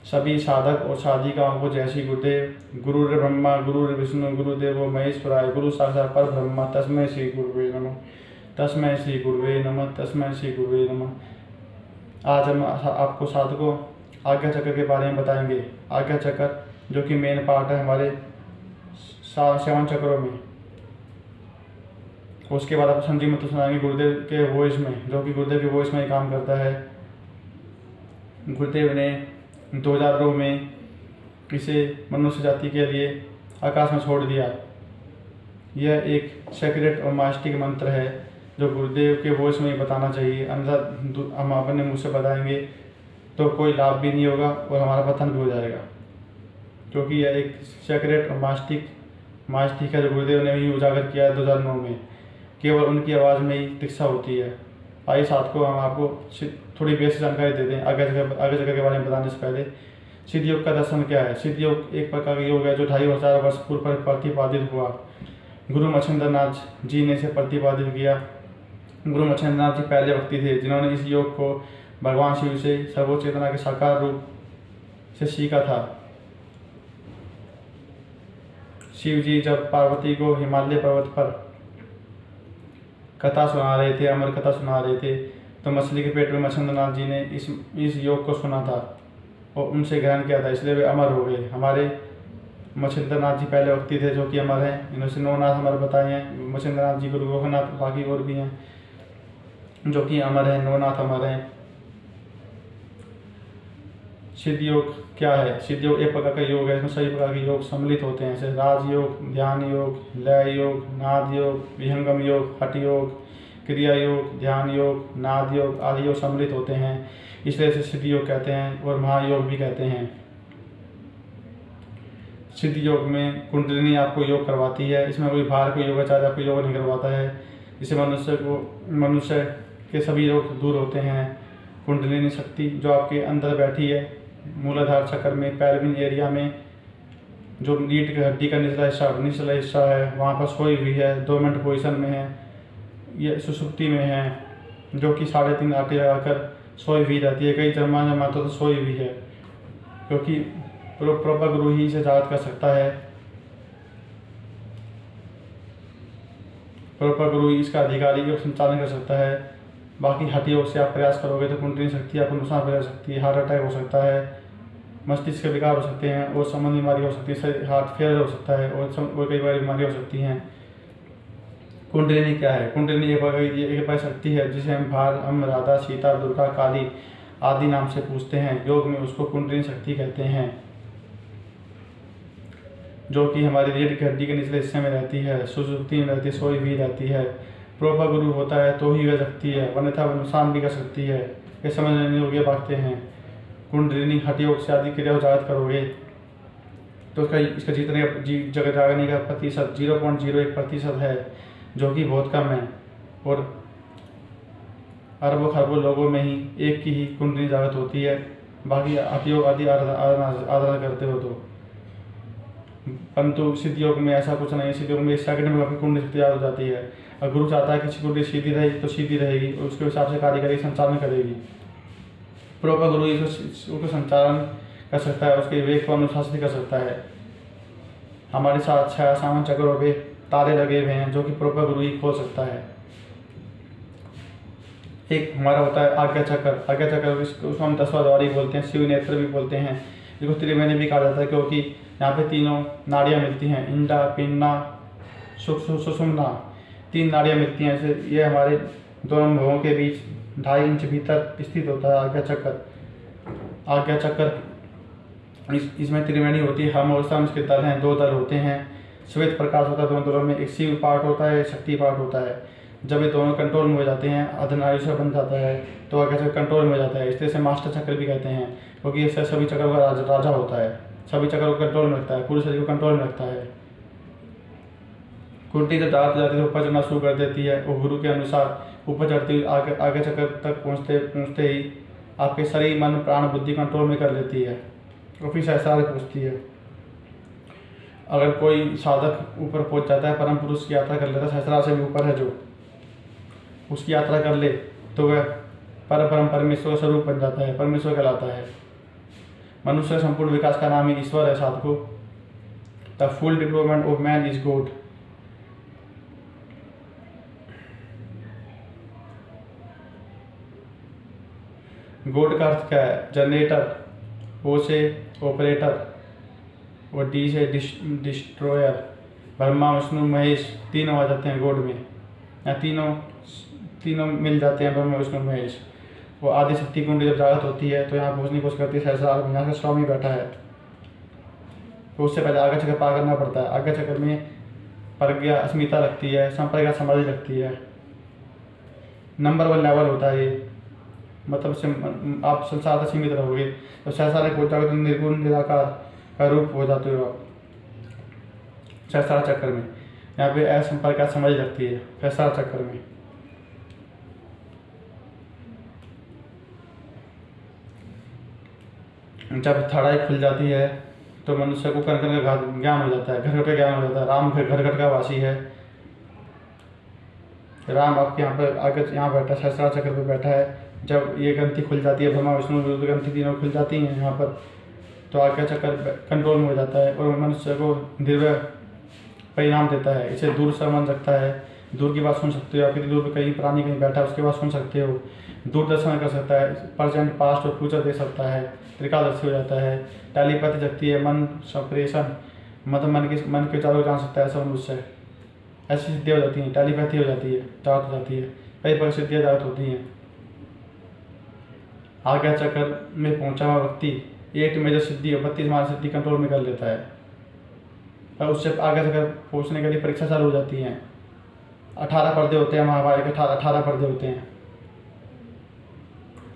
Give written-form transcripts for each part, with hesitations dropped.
सभी साधक और साधिकाओं को जय श्री गुरुदेव। गुरुर् ब्रह्मा गुरुर्विष्णु गुरुदेवो महेश्वराय, गुरु साक्षात् परब्रह्म तस्मै श्री गुरुवे नमः, तस्मै श्री गुरुवे नमः, तस्मै श्री गुरुवे नमः। आज हम आपको साधकों आज्ञा चक्र के बारे में बताएंगे। आज्ञा चक्र जो कि मेन पार्ट है हमारे 7 चक्रों में। उसके बाद आप संजीव मंत्र सुनाएंगे गुरुदेव के वॉइस में, जो कि गुरुदेव के वॉइस में ही काम करता है। गुरुदेव ने 2002 में इसे मनुष्य जाति के लिए आकाश में छोड़ दिया। यह एक सेक्रेट और मास्टिक मंत्र है जो गुरुदेव के वॉइस में ही बताना चाहिए, अन्यथा हम अपने मुँह से बताएंगे तो कोई लाभ भी नहीं होगा और हमारा पतन भी हो जाएगा, क्योंकि यह एक सेक्रेट और मास्टिक है जो गुरुदेव ने भी उजागर किया है 2009 में। केवल उनकी आवाज़ में ही दीक्षा होती है। आइए साथ को हम आपको थोड़ी बेसिक जानकारी दे दें आगे चक्र के बारे में बताने से पहले। सिद्ध योग का दर्शन क्या है? सिद्ध योग एक प्रकार का योग है जो 2500 वर्ष पूर्व प्रतिपादित हुआ। गुरु मच्छिंद्रनाथ जी ने इसे प्रतिपादित किया। गुरु मच्छिंद्रनाथ जी पहले व्यक्ति थे जिन्होंने इस योग को भगवान शिव से सर्वोच्च चेतना के साकार रूप से सीखा था। शिव जी जब पार्वती को हिमालय पर्वत पर कथा सुना रहे थे, अमर कथा सुना रहे थे, तो मछली के पेट में मच्छिंद्रनाथ जी ने इस योग को सुना था और उनसे ग्रहण किया था, इसलिए वे अमर हो गए। हमारे मच्छिंद्रनाथ जी पहले व्यक्ति थे जो कि अमर हैं। इन्होंने 9 नाथ हमारे बताए हैं। मच्छिंद्रनाथ जी, गुरु गोरखनाथ, बाकी और भी हैं जो कि अमर हैं, 9 नाथ अमर हैं। सिद्ध योग क्या है? सिद्ध योग एक प्रकार का योग है, इसमें सभी प्रकार के योग सम्मिलित होते हैं, जैसे राजयोग, ध्यान योग, लय योग, नाद योग, विहंगम योग, हठ योग, क्रिया योग, ध्यान योग, नाद योग आदि योग सम्मिलित होते हैं, इसलिए इसे सिद्ध योग कहते हैं और महायोग भी कहते हैं। सिद्ध योग में कुंडलिनी आपको योग करवाती है। इसमें कोई बाहर कोई योगाचार्य आपको योग नहीं करवाता है। इससे मनुष्य के सभी रोग दूर होते हैं। कुंडलिनी शक्ति जो आपके अंदर बैठी है मूलाधार चक्र में, पैल्विन एरिया में, जो रीढ़ की हड्डी का निचला हिस्सा है, वहाँ पर सोई हुई है, डोर्मेंट पोजीशन में है, ये सुसुप्ति में है, जो कि 3.5 आटे लगाकर सोई हुई रहती है। कई जन्मा तो सोई हुई है, क्योंकि प्रॉपर गुरु ही इसे जागृत कर सकता है। प्रॉपर गुरु ही इसका अधिकारी और संचालन कर सकता है। बाकी हठ योग से आप प्रयास करोगे तो कुंडलिनी शक्ति आपको नुकसान पहुंचा सकती है। हार्ट अटैक हो सकता है, मस्तिष्क के विकार हो सकते हैं और संबंधी बीमारी हो सकती है, हार्ट फेलियर हो सकता है और कई बार बीमारियाँ हो सकती हैं। कुंडलिनी क्या है? कुंडलिनी एक शक्ति है जिसे हम राधा, सीता, दुर्गा, काली आदि नाम से पूछते हैं। योग में उसको कुंडलिनी शक्ति कहते हैं, जो कि हमारी रीढ़ की हड्डी के निचले हिस्से में रहती है, सुसुप्ति में रहती है, सोई हुई रहती है। प्रॉपर गुरु होता है तो ही वह सकती है, वन्यथा वह नुकसान भी कर सकती है। ये समझने योग्य बातें हैं। कुंडलिनी हठ योग से आदि क्रिया जागृत करोगे तो इसका जगह जागने का प्रतिशत 0.01% है, जो कि बहुत कम है और अरबों खरबों लोगों में ही एक की ही कुंडलिनी जागृत होती है। बाकी हठ योग आदि आराधना करते हो तो, परंतु सिद्ध योग में ऐसा कुछ नहीं। सिद्ध योग में 1 सेकंड में काफ़ी कुंडली शक्ति हो जाती है। अगर गुरु चाहता है किसी कुंडली सीधी रहेगी तो सीधी रहेगी और उसके हिसाब से कार्य करेगी, संचालन करेगी। प्रॉपर गुरु उसको संचालन कर सकता है, उसके विवेक को अनुशासित कर सकता है। हमारे साथ 6 चक्रों पे तारे लगे हुए हैं जो कि प्रॉपर गुरु ही खोल सकता है। एक हमारा होता है आज्ञा चक्र। आज्ञा चक्र उसको हम 10वां द्वार बोलते हैं, शिव नेत्र भी बोलते हैं, जिसको त्रिवेणी भी कहा जाता है, क्योंकि यहाँ पे 3 नाड़ियाँ मिलती हैं, इंडा, पिंडा, सुषुम्ना, 3 नाड़ियाँ मिलती हैं। जैसे ये हमारे दोनों भवों के बीच 2.5 इंच भीतर स्थित होता है आज्ञा चक्र। आज्ञा चक्र इसमें त्रिवेणी होती है, हम और सम इसके दल हैं, 2 दल होते हैं। श्वेत प्रकाश होता है दोनों दलों में, एक शिव पार्ट होता है, शक्ति पार्ट होता है। जब ये दोनों कंट्रोल में हो जाते हैं, अर्धनारीश्वर बन जाता है, तो आज्ञा चक्र कंट्रोल में हो जाता है। इसलिए से मास्टर चक्र भी कहते हैं, क्योंकि ये सभी चक्रों का राजा होता है, सभी चक्रों को कंट्रोल में रखता है, पूरे शरीर को कंट्रोल में रखता है। कुंडली जब जाती है तो ऊपर चढ़ना शुरू कर देती है और गुरु के अनुसार ऊपर चढ़ती हुई आगे चक्र तक पहुँचते ही आपके शरीर, मन, प्राण, बुद्धि कंट्रोल में कर लेती है और फिर सहस्रार पूछती है। अगर कोई साधक ऊपर पहुंच जाता है, परम पुरुष की यात्रा कर लेता है, सहस्रार से भी ऊपर है जो, उसकी यात्रा कर ले तो वह परम परमेश्वर स्वरूप बन जाता है, परमेश्वर कहलाता है। मनुष्य का संपूर्ण विकास का नाम ही ईश्वर है साधकों। The full development of man is God. God का अर्थ क्या है? जनरेटर, ओ से ऑपरेटर और डी से डिस्ट्रॉयर। ब्रह्मा विष्णु महेश तीनों आ जाते हैं गॉड में, या तीनों मिल जाते हैं ब्रह्मा विष्णु महेश। वो आदि शक्ति कुंड जब जागृत होती है तो यहाँ पहुँचने की कोशिश करती है सहस्रार में। यहाँ से स्वामी बैठा है तो उससे पहले आगे चक्र पार करना पड़ता है। आगे चक्र में प्रज्ञा अस्मिता लगती है, संप्रज्ञा समाधि लगती है। नंबर 1 लेवल होता है ये, मतलब से आप संसार तक सीमित रहोगे तो सहस्रार पहुँच जाओगे तो निर्गुण निराकार का रूप हो जाते हो आप सहस्रार चक्र में। यहाँ पे असंपर्क समझ लगती है सहस्रार चक्र में। जब थड़ाई खुल जाती है तो मनुष्य को कण कण का ज्ञान हो जाता है, घर घर का ज्ञान हो जाता है। राम घर घर का वासी है। राम आपके यहाँ पर आगे यहाँ बैठा सहस्रार चक्र पे बैठा है। जब ये ग्रंथि खुल जाती है, ब्रह्मा विष्णु ग्रंथि तीनों खुल जाती हैं यहाँ पर, तो आगे चक्कर कंट्रोल में हो जाता है और मनुष्य को दिव्य परिणाम देता है। इसे दूर संबंध रखता है, दूर की बात सुन सकते हो। आप कितनी दूर पे कहीं प्राणी कहीं बैठा है उसकी बात सुन सकते हो। दूरदर्शन कर सकता है, प्रेजेंट पास्ट और फ्यूचर देख सकता है, त्रिकालदर्शी हो जाता है। टेलीपैथी जगती है, मन संप्रेषण, मतलब मन के विचारों को जान सकता है ऐसा मनुष्य। ऐसी सिद्धियाँ हो जाती हैं, टेलीपैथी हो जाती है, जागृत हो जाती है, कई परिस्थितियाँ जागृत होती हैं। आज्ञा चक्र में पहुंचा हुआ व्यक्ति एक मेजर सिद्धि और 32 मान सिद्धि कंट्रोल में कर लेता है और उससे आगे चक्कर पहुंचने के लिए परीक्षा चालू हो जाती हैं। 18 पर्दे होते हैं महाभारत के, 18 पर्दे होते हैं।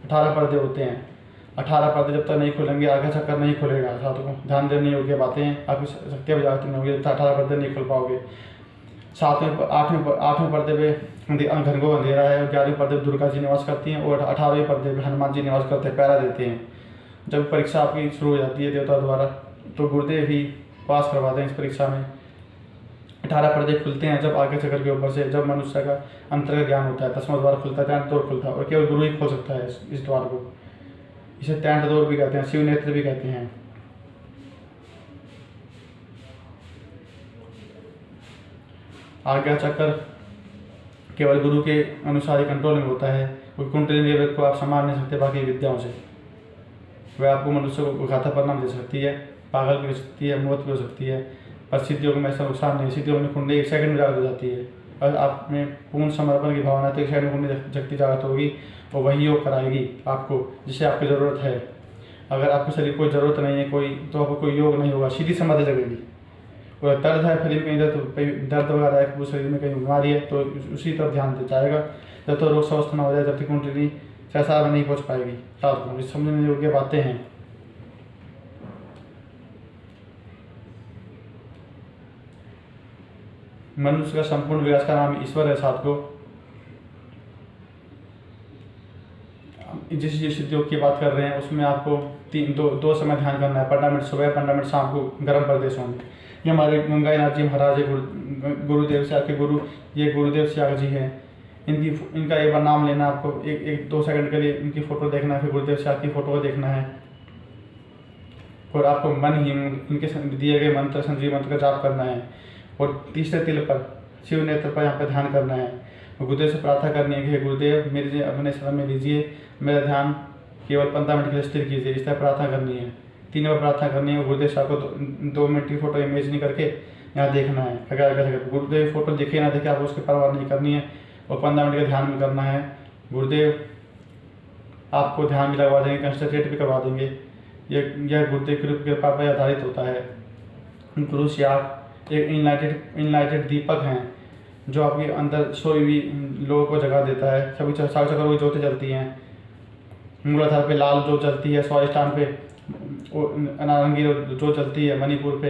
18 पर्दे होते हैं। 18 पर्दे जब तक नहीं खुलेंगे आगे चक्कर नहीं खुलेगा। साधकों ध्यान देने योग्य बातें हैं, आपकी शक्तियाँ जागृत नहीं होगी जब तक 18 पर्दे नहीं खुल पाओगे। 8वें पर्दे पे घनघोर अंधेरा है और 11वें पर्दे पे दुर्गा जी निवास करती हैं और 18वें पर्दे पे हनुमान जी निवास करते हैं, पहरा देते हैं। जब परीक्षा आपकी शुरू हो जाती है देवता द्वारा तो गुरुदेव ही पास करवाते हैं इस परीक्षा में। 18 पर्दे खुलते हैं जब आगे चक्र के ऊपर से, जब मनुष्य का अंतर का ज्ञान होता है। 10वां द्वार खुलता है, 10वां द्वार खुलता है और केवल गुरु ही खोल सकता है इस द्वार को। इसे 10वां द्वार भी कहते हैं, शिव नेत्र भी कहते हैं। आज्ञा चक्र केवल गुरु के अनुसार ही कंट्रोल में होता है, क्योंकि कुंडली निवेद को आप संभाल नहीं सकते बाकी विद्याओं से। वह आपको मनुष्य को घातक परिणाम दे सकती है, पागल भी हो सकती है, मौत भी हो सकती है, पर सिद्धियों में ऐसा नुकसान नहीं। सिद्धियों में कुंडली 1 सेकंड में जागृत हो जाती है और आप में पूर्ण समर्पण की भावना तो 1 सेकंड में कुंडली शक्ति जागृत होगी और वही योग कराएगी आपको जिसे आपकी ज़रूरत है। अगर आपके शरीर कोई ज़रूरत नहीं है कोई, तो आपको कोई योग नहीं होगा, सीधी समाधि लगेगी। और दर्द है शरीर में, इधर तो दर्द वगैरह है, वो शरीर में कहीं बीमारी है तो उसी तरफ ध्यान दे जाएगा। जब तो रोग स्वस्थ ना हो जाए, जब तक कुंडली सहस्रार में नहीं पहुँच पाएगी। साथ में समझने योग्य बातें हैं। मनुष्य का संपूर्ण विकास का नाम ईश्वर है। साधकों जिस सिद्धियों की बात कर रहे हैं उसमें आपको दो समय ध्यान करना है। 15 मिनट सुबह, 15 मिनट शाम को गर्म प्रदेशों में। ये हमारे गंगानाथ जी महाराज है, गुरुदेव से आपके गुरु, ये गुरुदेव सियाग जी हैं। इनका एक बार नाम लेना आपको, 1-2 सेकंड के लिए इनकी फ़ोटो देखना है, फिर गुरुदेव सियाग की फ़ोटो को देखना है और आपको मन ही इनके दिए गए मंत्र, संजीव मंत्र का जाप करना है और तीसरे तिल पर शिव नेत्र पर यहाँ पर ध्यान करना है। गुरुदेव से प्रार्थना करनी है कि गुरुदेव मेरे अपने शरण में लीजिए, मेरा ध्यान केवल 15 मिनट के लिए स्थिर कीजिए। इस तरह प्रार्थना करनी है, 3 बार प्रार्थना करनी है। गुरुदेव साहब को 2 मिनट की फोटो इमेज नहीं करके यहाँ देखना है। अगर गुरुदेव फोटो दिखे ना दिखे आपको उसकी परवाह नहीं करनी है और 15 मिनट का ध्यान में करना है। गुरुदेव आपको ध्यान भी लगवा देंगे, कंसंट्रेट भी करवा देंगे। यह गुरुदेव की कृपा पर आधारित होता है। गुरु सियाग एक इनलाइटेड दीपक हैं जो आपके अंदर सोई हुई लोगों को जगा देता है। सभी चारों चक्रों की ज्योति जलती हैं। मूलाधार पे लाल जो जलती है, स्वादिष्ठान पे नारंगी जो जलती है, मणिपुर पे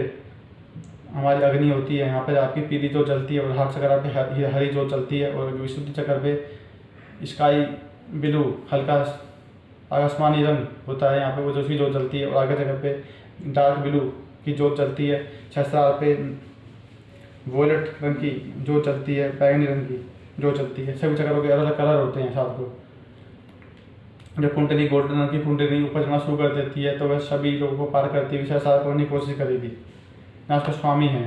हमारी अग्नि होती है, यहाँ पे आपकी पीली जो जलती है और हाथ चक्र पे हरी जो जलती है और विशुद्धि चक्र पे स्काई ब्लू हल्का आसमानी रंग होता है, यहाँ पे वो जो जलती है और आगे चक्र पे डार्क ब्लू की जोत जलती है। सहस्रार पे वॉयलेट रंग की जो चलती है, बैंगनी रंग की जो चलती है। सभी चक्रों के अलग अलग कलर होते हैं। साथ को जब कुंडली गोल्डन की कुंडली ऊपर चढ़ना शुरू कर देती है तो वह सभी लोगों को पार करती हुई संसार करने की कोशिश करेगी, ना उसका स्वामी है।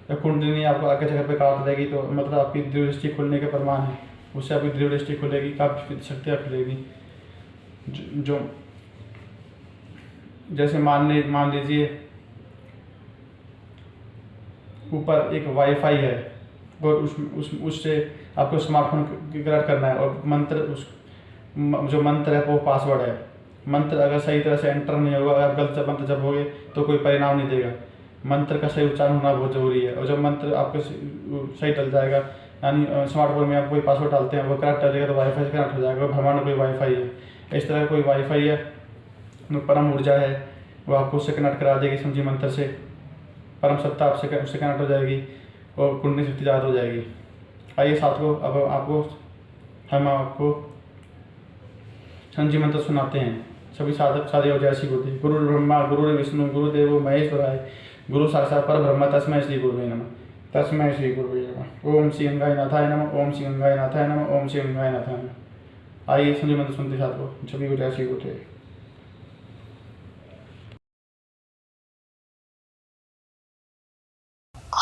जब कुंडली आपको आगे जगह पे काट देगी तो मतलब आपकी दृढ़ दृष्टि खुलने के प्रमाण है, उससे आपकी दृढ़ दृष्टि खुलेगी, काफ़ी शक्तियाँ खुलेगी। जो जैसे मान लीजिए ऊपर एक वाईफाई है और उससे आपको स्मार्टफोन कनेक्ट करना है और जो मंत्र है वो पासवर्ड है। मंत्र अगर सही तरह से एंटर नहीं होगा, अगर गलत मंत्र जपोगे तो कोई परिणाम नहीं देगा। मंत्र का सही उच्चारण होना बहुत ज़रूरी है, और जब मंत्र आपके सही डल जाएगा, यानी स्मार्टफोन में आप कोई पासवर्ड डालते हैं वो कनेक्ट डलेगा तो वाईफाई से कनेक्ट हो जाएगा। ब्रह्मांड में कोई वाईफाई है, इस तरह कोई वाईफाई है, परम ऊर्जा है, वो आपको उससे कनेक्ट करा देगी समझी मंत्र से। परम सत्ता आपसे उससे कनेक्ट हो जाएगी और कुंडली शक्ति ज़्यादा हो जाएगी। आइए साथ को अब हम आपको संजी मंत्र सुनाते हैं। सभी साधक साधक जैसी होती है। गुरु ब्रह्मा गुरु विष्णु गुरुदेव महेश्वराय गुरु साक्षात् परब्रह्म तस्मै श्री गुरुवे नमः। तस्मै श्री गुरुवे नमः। ओम श्री गंगाय नाथाय नमः। ओम श्री गंगाय नाथाय नमः। ओम श्री गंगाय नाथाय नमः। आइए संजी मंत्र सुनते साथ को सभी को जैसी होते हैं।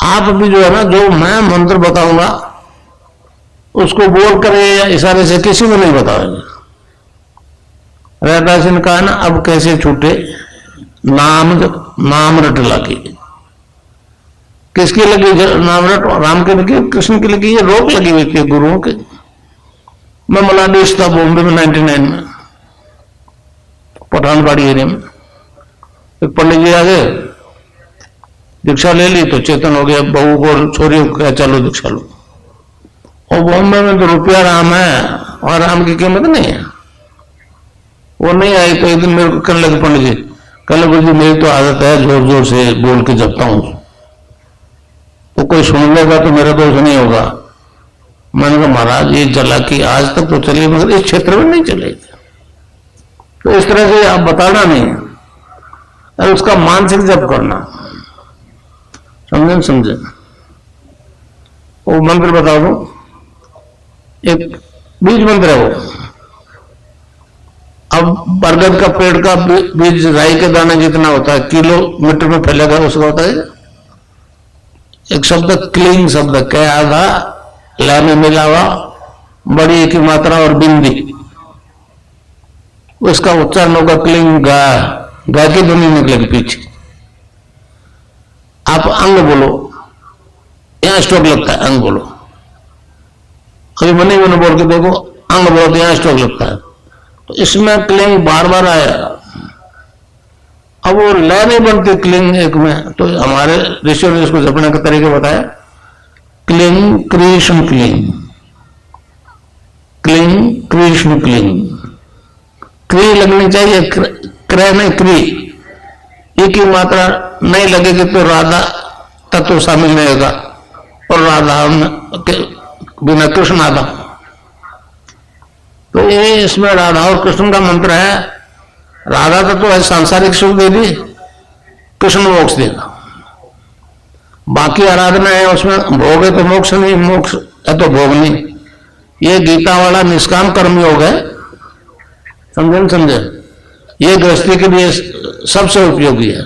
आप भी जो है ना, जो मैं मंत्र बताऊंगा उसको बोल कर या इशारे से किसी को नहीं बताओगे। रहदास ने कहा ना, अब कैसे छूटे नाम रट लगी। किसकी लगी नाम रट? राम की लगी, कृष्ण की लगी, ये रोक लगी हुई थी गुरुओं की। मैं मलाडेश था बॉम्बे में 99 में, पठानबाड़ी एरिया में। एक पंडित जी आ गए, दीक्षा ले ली तो चेतन हो गया। बहू को छोरी को कहा चलो दीक्षा लो। और बॉम्बे में तो रुपया राम है और राम की कीमत नहीं है। वो नहीं आई तो एक दिन मेरे को कहने लगे पंडित जी, कहने गुरु जी मेरी तो आदत है जोर जोर से बोल के जपता हूं, तो कोई सुन लेगा तो मेरा दोष नहीं होगा। मैंने कहा महाराज ये चालाकी आज तक तो चली मगर इस क्षेत्र में नहीं चलेगी। तो इस तरह से आप बताना नहीं और उसका मानसिक जप करना। समझे? वो मंत्र बता दो, एक बीज मंत्र है वो। अब बरगद का पेड़ का बीज राई के दाने जितना होता है, किलोमीटर में फैलेगा उसका होता है। एक शब्द क्लीन शब्द क्या आधा लय में मिला हुआ, बड़ी की मात्रा और बिंदी, उसका उच्चारण होगा क्लीन गा की ध्वनि निकलेगी पीछे। आप अंग बोलो, यहां स्ट्रोक लगता है, अंग बोलो। अभी मनी मैंने बोल के देखो, अंग बोलो तो यहां स्ट्रोक लगता है। तो इसमें क्लिंग बार बार आया। अब वो लय नहीं बनती क्लिंग एक में, तो हमारे ऋषियों ने इसको जपने का तरीका बताया। Cling Krishna cling, cling Krishna cling. क्री लगनी चाहिए, क्रय नहीं क्री। एक ही मात्रा नहीं लगेगी तो राधा तत्व शामिल नहीं होगा, और राधा के बिना कृष्ण आधा। तो ये इसमें राधा और कृष्ण का मंत्र है। राधा तत्व है सांसारिक सुख दे दी, कृष्ण मोक्ष देगा। बाकी आराधना है उसमें भोग है तो मोक्ष नहीं, मोक्ष है तो भोग नहीं। ये गीता वाला निष्काम कर्म योग है। समझे? ये गृहस्थी के लिए सबसे उपयोगी है।